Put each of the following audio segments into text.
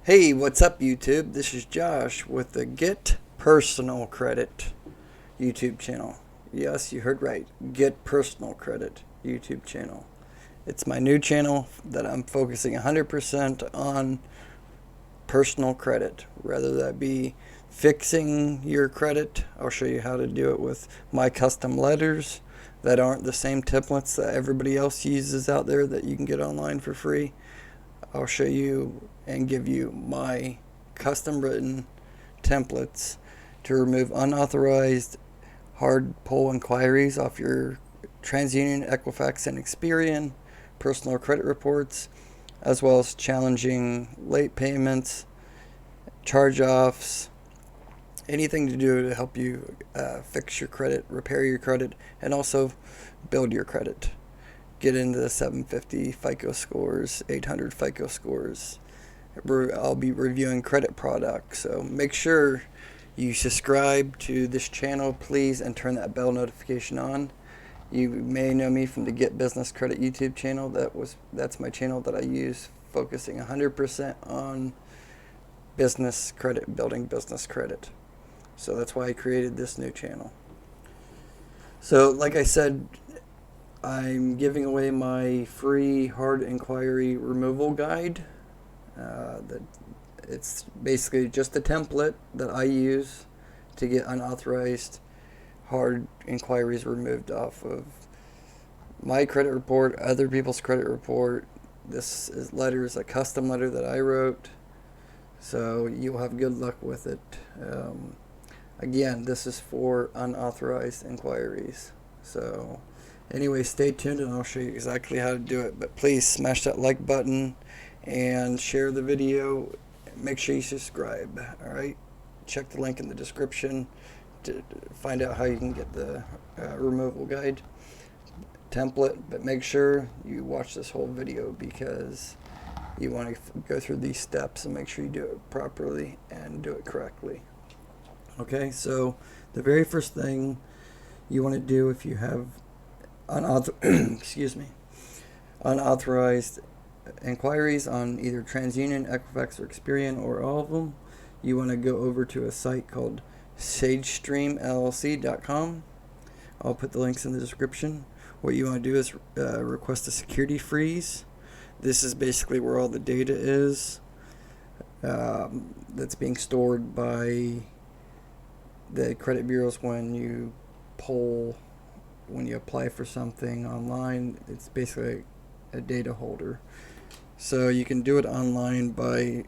Hey, what's up, YouTube? This is Josh with the Get Personal Credit YouTube channel. Yes, you heard right. Get Personal Credit YouTube channel. It's my new channel that I'm focusing 100% on personal credit, whether that be fixing your credit. I'll show you how to do it with my custom letters that aren't the same templates that everybody else uses out there that you can get online for free. I'll show you and give you my custom written templates to remove unauthorized hard pull inquiries off your TransUnion, Equifax, and Experian personal credit reports, as well as challenging late payments, charge-offs, anything to do to help you fix your credit, repair your credit, and also build your credit. Get into the 750 FICO scores, 800 FICO scores. I'll be reviewing credit products, so make sure you subscribe to this channel, please, and turn that bell notification on. You may know me from the Get Business Credit YouTube channel. That's my channel that I use, focusing 100% on business credit, building business credit. So that's why I created this new channel. So like I said, I'm giving away my free hard inquiry removal guide. It's basically just a template that I use to get unauthorized hard inquiries removed off of my credit report, other people's credit report. Letter is a custom letter that I wrote, so you'll have good luck with it. Again, this is for unauthorized inquiries. So anyway, stay tuned and I'll show you exactly how to do it. But please smash that like button and share the video. Make sure you subscribe. Alright, check the link in the description to find out how you can get the removal guide template. But make sure you watch this whole video because you want to go through these steps and make sure you do it properly and do it correctly. Okay, so the very first thing you want to do if you have unauthorized inquiries on either TransUnion, Equifax, or Experian, or all of them, you want to go over to a site called sagestreamllc.com. I'll put the links in the description. What you want to do is request a security freeze. This is basically where all the data is that's being stored by the credit bureaus when you apply for something online. It's basically a data holder. So you can do it online by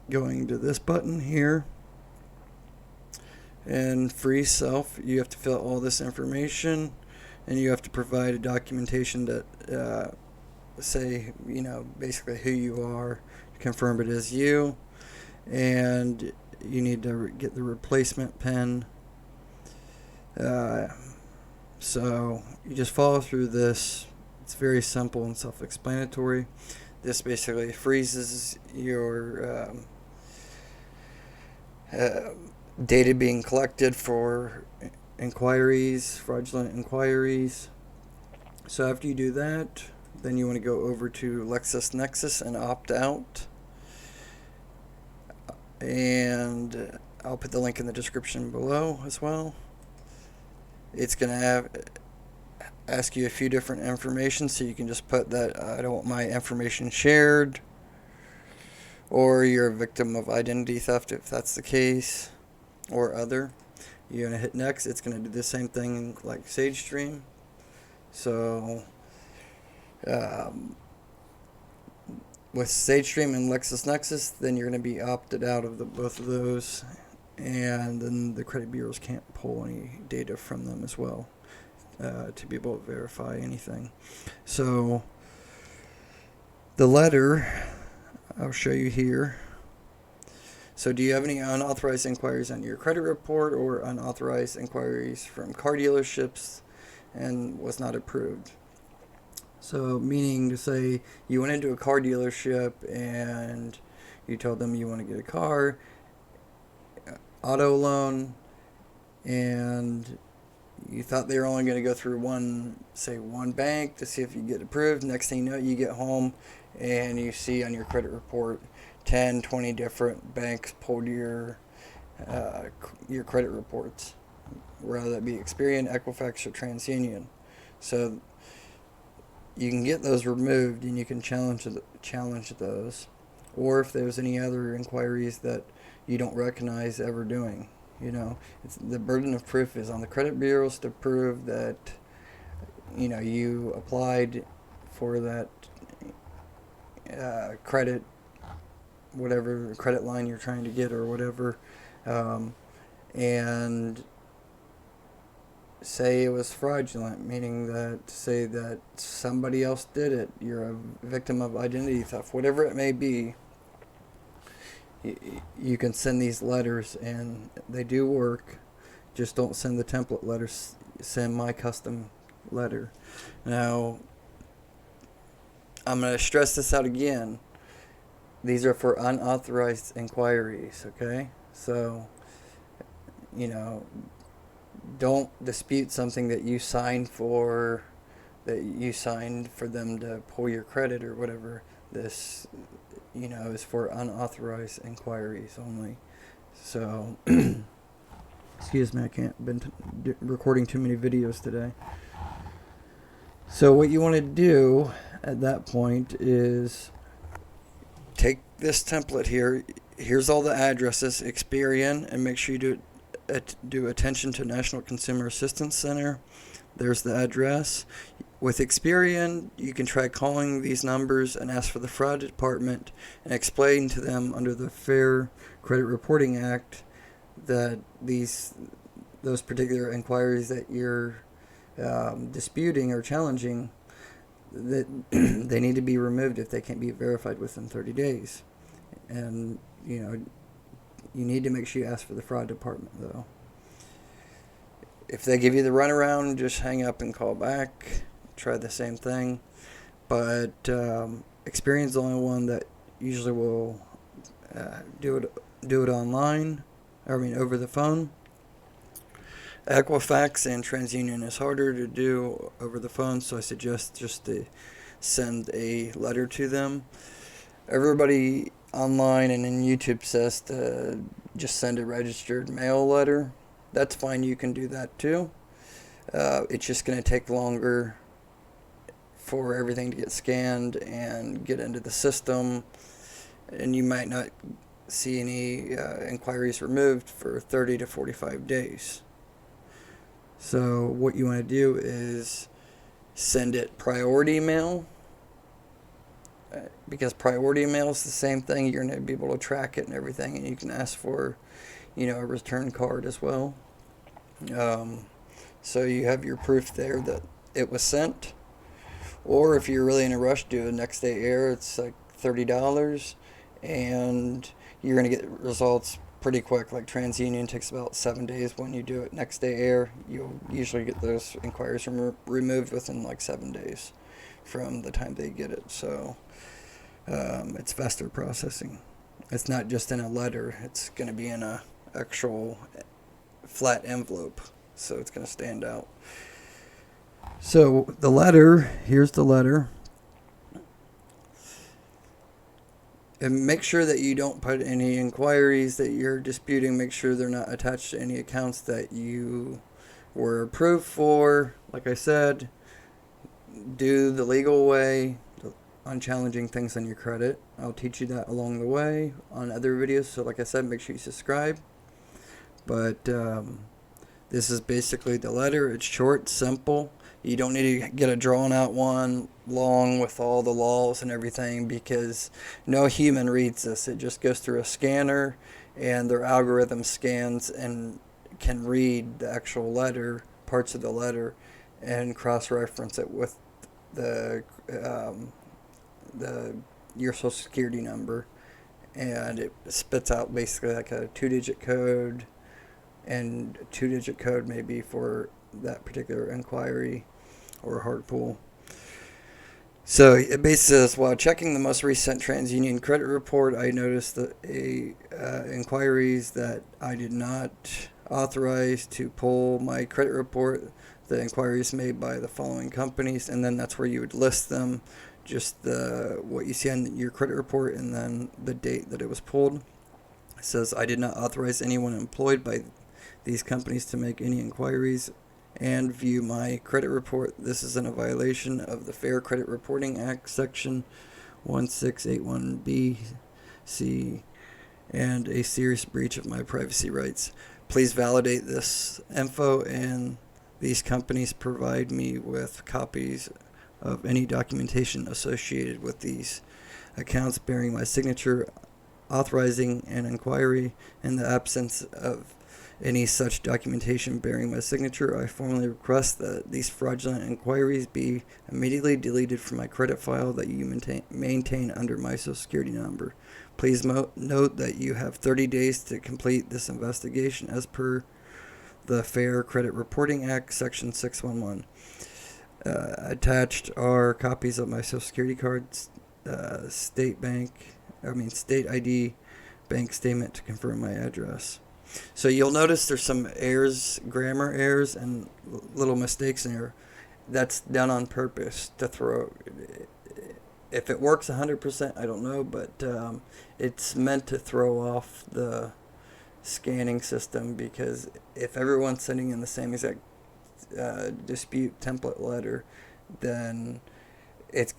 going to this button here and freeze self. You have to fill out all this information and you have to provide a documentation that say, basically who you are, confirm it is you, and you need to get the replacement PIN. So you just follow through this. It's very simple and self-explanatory. This basically freezes your data being collected for inquiries, fraudulent inquiries. So after you do that, then you want to go over to LexisNexis and opt out. And I'll put the link in the description below as well. It's going to ask you a few different information, so you can just put that I don't want my information shared, or you're a victim of identity theft if that's the case, or other. You're going to hit next. It's going to do the same thing like SageStream. So with SageStream and LexisNexis, then you're going to be opted out of both of those, and then the credit bureaus can't pull any data from them as well to be able to verify anything. So the letter I'll show you here. So do you have any unauthorized inquiries on your credit report or unauthorized inquiries from car dealerships and was not approved? So meaning to say you went into a car dealership and you told them you want to get a car, auto loan, and you thought they were only going to go through one bank to see if you get approved. Next thing you know, you get home and you see on your credit report 10, 20 different banks pulled your credit reports, whether that be Experian, Equifax, or TransUnion. So you can get those removed, and you can challenge those, or if there's any other inquiries that you don't recognize ever doing. The burden of proof is on the credit bureaus to prove that you applied for that credit, whatever credit line you're trying to get or whatever, and say it was fraudulent, meaning that say that somebody else did it, you're a victim of identity theft, whatever it may be. You can send these letters, and they do work. Just don't send the template letters. Send my custom letter. Now, I'm going to stress this out again. These are for unauthorized inquiries, okay? So, don't dispute something that you signed for, them to pull your credit or whatever. This, is for unauthorized inquiries only. So, excuse me, I can't been recording too many videos today. So what you want to do at that point is take this template here. Here's all the addresses, Experian, and make sure you do attention to National Consumer Assistance Center. There's the address. With Experian, you can try calling these numbers and ask for the fraud department and explain to them under the Fair Credit Reporting Act that those particular inquiries that you're disputing or challenging, that they need to be removed if they can't be verified within 30 days. And, you need to make sure you ask for the fraud department, though. If they give you the runaround, just hang up and call back. Try the same thing. But Experian's the only one that usually will do it online. Over the phone. Equifax and TransUnion is harder to do over the phone, so I suggest just to send a letter to them. Everybody online and in YouTube says to just send a registered mail letter. That's fine, you can do that too. It's just going to take longer for everything to get scanned and get into the system, and you might not see any inquiries removed for 30 to 45 days. So what you want to do is send it priority mail, because priority mail is the same thing. You're going to be able to track it and everything, and you can ask for, a return card as well. So you have your proof there that it was sent. Or if you're really in a rush, do a next day air. It's like $30, and you're going to get results pretty quick. Like TransUnion takes about 7 days. When you do it next day air, you'll usually get those inquiries removed within like 7 days from the time they get it. So it's faster processing. It's not just in a letter. It's going to be in a actual flat envelope, so it's going to stand out. So the letter, here's the letter. And make sure that you don't put any inquiries that you're disputing. Make sure they're not attached to any accounts that you were approved for. Like I said, do the legal way on challenging things on your credit. I'll teach you that along the way on other videos. So like I said, make sure you subscribe. But this is basically the letter. It's short, simple. You don't need to get a drawn out one long with all the laws and everything, because no human reads this. It just goes through a scanner, and their algorithm scans and can read the actual letter, parts of the letter, and cross-reference it with your social security number, and it spits out basically like a 2-digit code, and a 2-digit code maybe for that particular inquiry or hard pull. So it basically says, while checking the most recent TransUnion credit report, I noticed that inquiries that I did not authorize to pull my credit report. The inquiries made by the following companies, and then that's where you would list them. just the what you see on your credit report and then the date that it was pulled. It says, I did not authorize anyone employed by these companies to make any inquiries and view my credit report. This is in a violation of the Fair Credit Reporting Act, Section 1681B, C, and a serious breach of my privacy rights. Please validate this info, and these companies provide me with copies of any documentation associated with these accounts bearing my signature, authorizing an inquiry. In the absence of any such documentation bearing my signature, I formally request that these fraudulent inquiries be immediately deleted from my credit file that you maintain under my Social Security number. Please note that you have 30 days to complete this investigation as per the Fair Credit Reporting Act, Section 611. Attached are copies of my Social Security cards, state ID, bank statement to confirm my address. So you'll notice there's some errors, grammar errors, and little mistakes in here. That's done on purpose to throw. If it works 100%, I don't know, but it's meant to throw off the scanning system, because if everyone's sending in the same exact dispute template letter, then it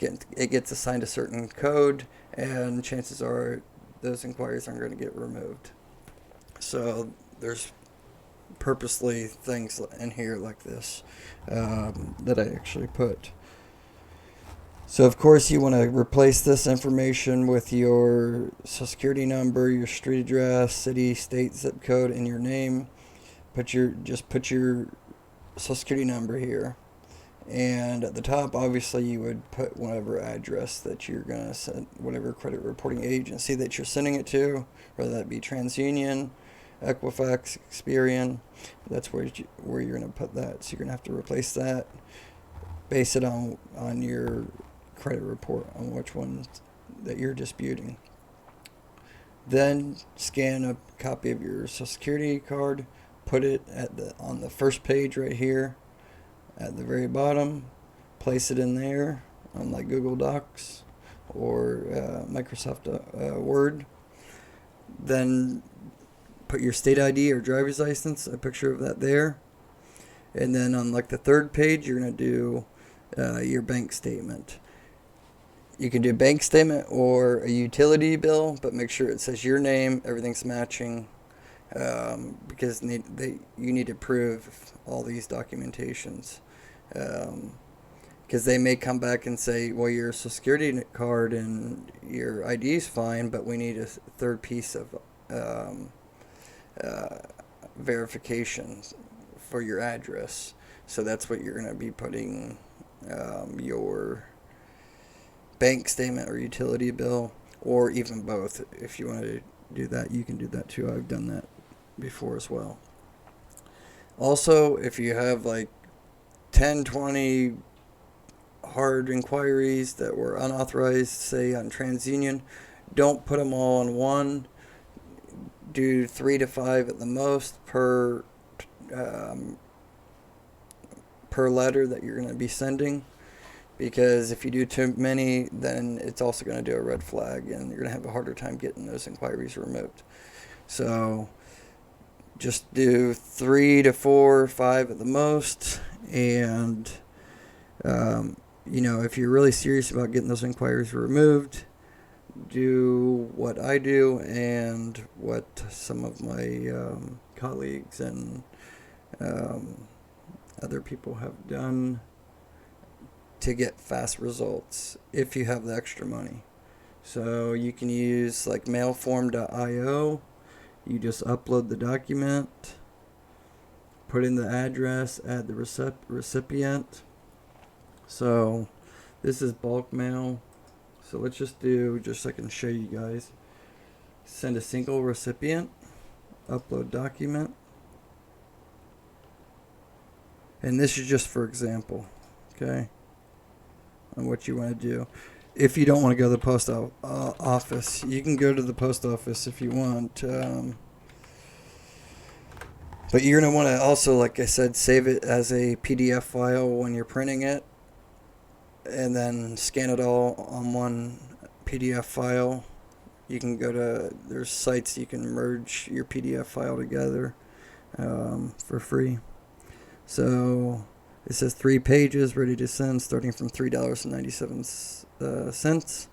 gets assigned a certain code, and chances are those inquiries aren't going to get removed. So there's purposely things in here like this that I actually put. So of course you want to replace this information with your Social Security number, your street address, city, state, zip code, and your name. Put your Social Security number here. And at the top, obviously, you would put whatever address that you're going to send, whatever credit reporting agency that you're sending it to, whether that be TransUnion, Equifax, Experian. That's where you're going to put that. So you're going to have to replace that. Base it on your credit report on which one that you're disputing. Then scan a copy of your Social Security card, put it on the first page right here at the very bottom, place it in there on like Google Docs or Microsoft Word. Then put your state ID or driver's license, a picture of that there. And then on like the third page, you're going to do your bank statement. You can do a bank statement or a utility bill, but make sure it says your name, everything's matching, because you need to prove all these documentations. Because they may come back and say, well, your Social Security card and your ID is fine, but we need a third piece of verification for your address. So that's what you're going to be putting your bank statement or utility bill, or even both. If you want to do that, you can do that too. I've done that before as well. Also, if you have like 10, 20 hard inquiries that were unauthorized, say on TransUnion, don't put them all in one. Do 3 to 5 at the most per letter that you're going to be sending. Because if you do too many, then it's also going to do a red flag, and you're going to have a harder time getting those inquiries removed. So just do 3 to 4 or 5 at the most. And, if you're really serious about getting those inquiries removed, do what I do and what some of my colleagues and other people have done to get fast results if you have the extra money. So you can use like mailform.io. You just upload the document, put in the address, add the recipient. So this is bulk mail. So let's just so I can show you guys. Send a single recipient, upload document. And this is just for example, okay, on what you want to do. If you don't want to go to the post office, you can go to the post office if you want. But you're going to want to also, like I said, save it as a PDF file when you're printing it. and then scan it all on one PDF file. You can go to, there's sites you can merge your PDF file together for free. So it says 3 pages ready to send, starting from $3.97.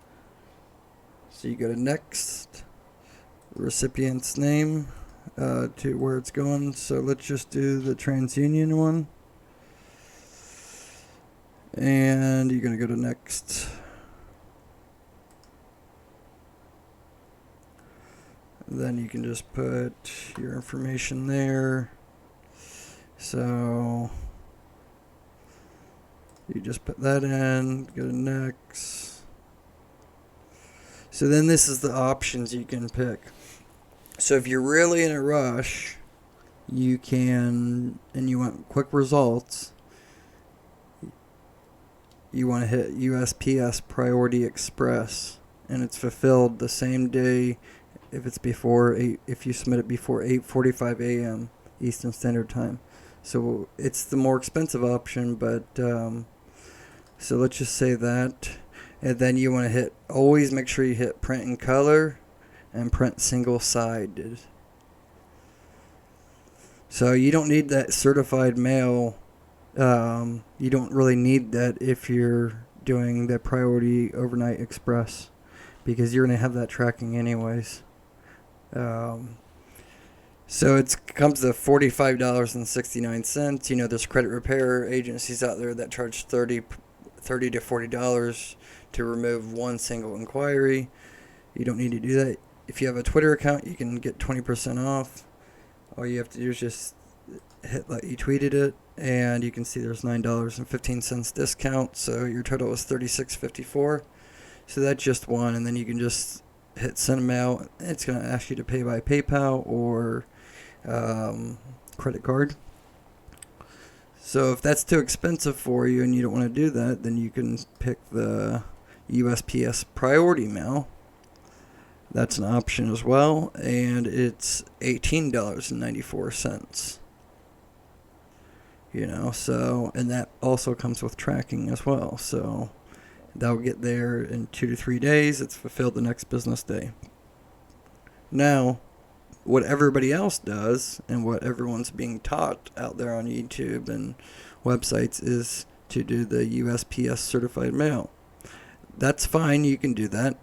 So you go to next, recipient's name, to where it's going. So let's just do the TransUnion one. And you're going to go to next. Then you can just put your information there. So you just put that in, go to next. So then this is the options you can pick. So if you're really in a rush, you can, and you want quick results, you want to hit USPS Priority Express, and it's fulfilled the same day if it's before 8, if you submit it before 8:45 a.m. Eastern Standard Time. So it's the more expensive option, but so let's just say that. And then you want to hit, always make sure you hit print in color and print single-sided. So you don't need that certified mail. You don't really need that if you're doing the Priority Overnight Express, because you're going to have that tracking anyways. So it comes to $45.69. You know, there's credit repair agencies out there that charge $30 to $40 to remove one single inquiry. You don't need to do that. If you have a Twitter account, you can get 20% off. All you have to do is just hit like you tweeted it, and you can see there's $9.15 discount. So your total is $36.54. So that's just one, and then you can just hit send them out. It's going to ask you to pay by PayPal or credit card. So if that's too expensive for you and you don't want to do that, then you can pick the USPS Priority Mail. That's an option as well, and it's $18.94. You know, so, and that also comes with tracking as well. So that'll get there in 2 to 3 days. It's fulfilled the next business day. Now, what everybody else does and what everyone's being taught out there on YouTube and websites is to do the USPS certified mail. That's fine, you can do that,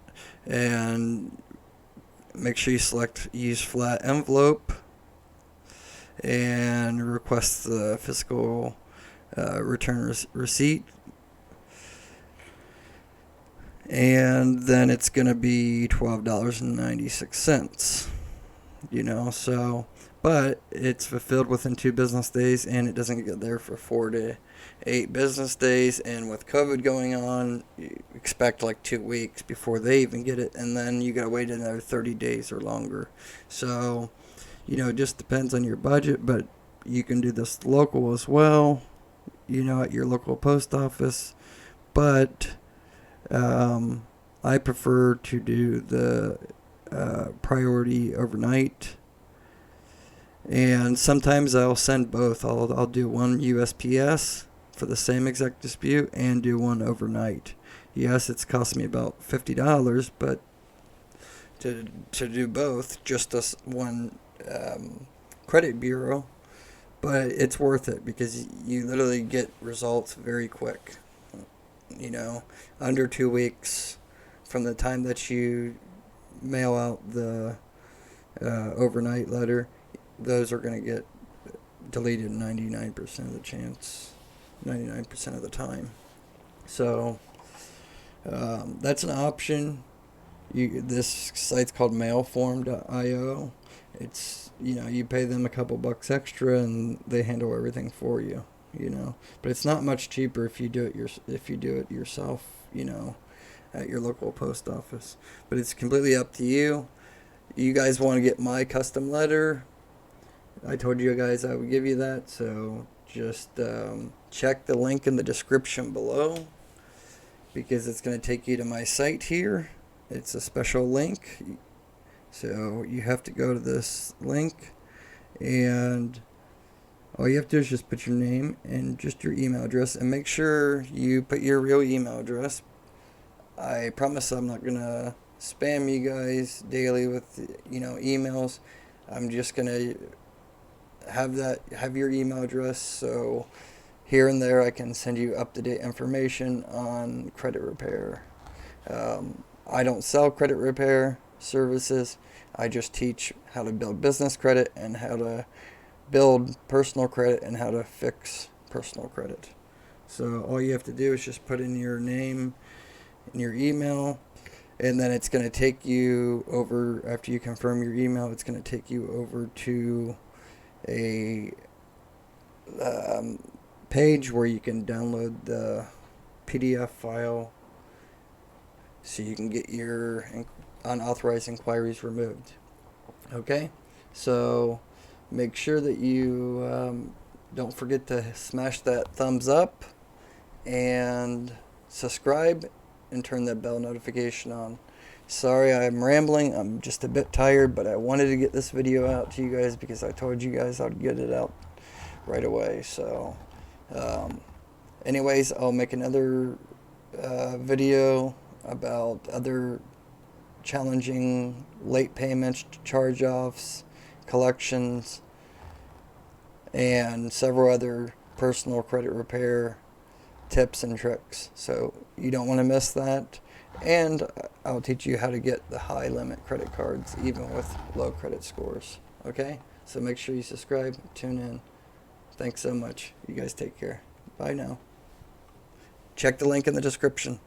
and make sure you select use flat envelope and request the physical return receipt, and then it's going to be $12.96. You know, so, but it's fulfilled within 2 business days, and it doesn't get there for 4 to 8 business days. And with COVID going on, you expect like 2 weeks before they even get it, and then you gotta wait another 30 days or longer. So, you know, it just depends on your budget, but you can do this local as well, you know, at your local post office. But I prefer to do the Priority Overnight, and sometimes I'll send both. I'll do one USPS for the same exact dispute and do one overnight. Yes, it's cost me about $50, but to do both, just as one credit bureau, but it's worth it because you literally get results very quick. You know, under 2 weeks from the time that you mail out the overnight letter, those are going to get deleted 99% of the chance, 99% of the time. So that's an option. This site's called mailform.io. It's, you know, you pay them a couple bucks extra and they handle everything for you, you know. But it's not much cheaper if you do it yourself, you know, at your local post office. But it's completely up to you. You guys want to get my custom letter, I told you guys I would give you that, so just check the link in the description below, because it's going to take you to my site here. It's a special link, so you have to go to this link, and All you have to do is just put your name and just your email address, and make sure you put your real email address. I promise I'm not gonna spam you guys daily with emails. I'm just gonna have your email address, so here and there I can send you up-to-date information on credit repair. I don't sell credit repair services. I just teach how to build business credit and how to build personal credit and how to fix personal credit. So all you have to do is just put in your name and your email, and then it's going to take you over, after you confirm your email, it's going to take you over to a page where you can download the PDF file so you can get your unauthorized inquiries removed. Okay? So make sure that you don't forget to smash that thumbs up and subscribe and turn that bell notification on. Sorry, I'm rambling. I'm just a bit tired, but I wanted to get this video out to you guys because I told you guys I'd get it out right away. So, anyways, I'll make another video about other challenging late payments, charge-offs, collections, and several other personal credit repair tips and tricks. So you don't want to miss that. And I'll teach you how to get the high limit credit cards even with low credit scores. Okay? So make sure you subscribe, tune in. Thanks so much. You guys take care. Bye now. Check the link in the description.